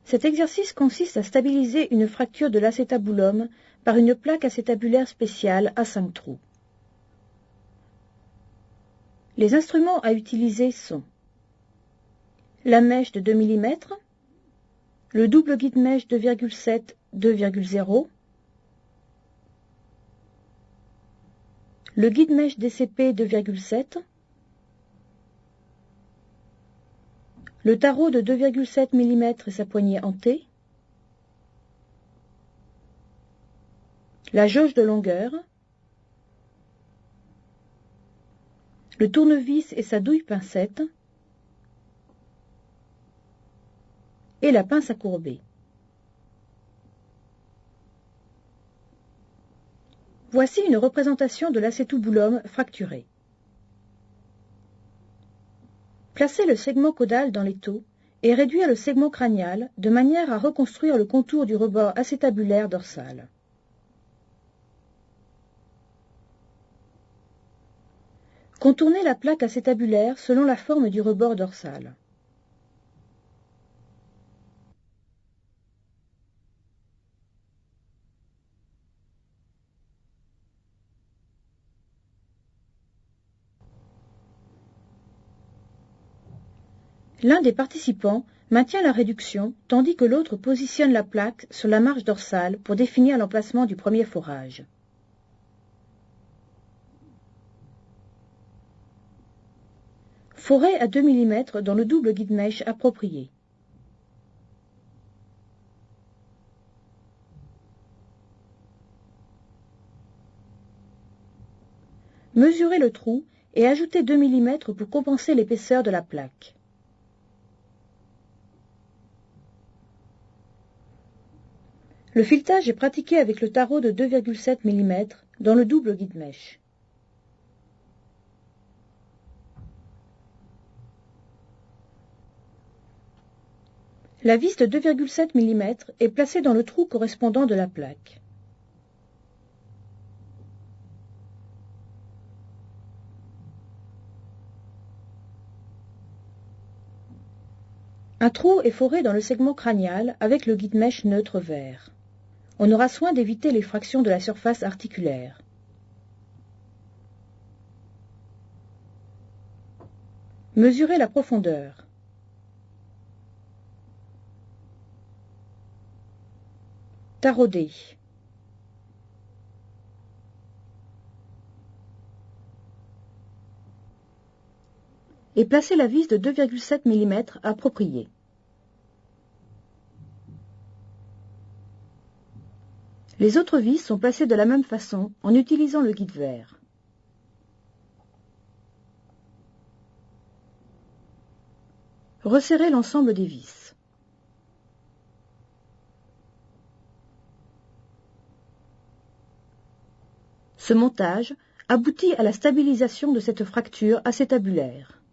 Cet exercice consiste à stabiliser une fracture de l'acétabulum par une plaque acétabulaire spéciale à 5 trous. Les instruments à utiliser sont la mèche de 2 mm, le double guide-mèche 2,7 2,0, le guide-mèche DCP 2,7, le tarot de 2,7 mm et sa poignée en T, la jauge de longueur, le tournevis et sa douille pincette, et la pince à courber. Voici une représentation de l'acétobulum fracturé. Placez le segment caudal dans l'étau et réduire le segment crânial de manière à reconstruire le contour du rebord acétabulaire dorsal. Contournez la plaque acétabulaire selon la forme du rebord dorsal. L'un des participants maintient la réduction tandis que l'autre positionne la plaque sur la marge dorsale pour définir l'emplacement du premier forage. Forez à 2 mm dans le double guide-mèche approprié. Mesurez le trou et ajoutez 2 mm pour compenser l'épaisseur de la plaque. Le filetage est pratiqué avec le tarot de 2,7 mm dans le double guide-mèche. La vis de 2,7 mm est placée dans le trou correspondant de la plaque. Un trou est foré dans le segment crânial avec le guide-mèche neutre vert. On aura soin d'éviter les fractions de la surface articulaire. Mesurez la profondeur. Taraudez. Et placez la vis de 2,7 mm appropriée. Les autres vis sont placées de la même façon en utilisant le guide vert. Resserrez l'ensemble des vis. Ce montage aboutit à la stabilisation de cette fracture acétabulaire.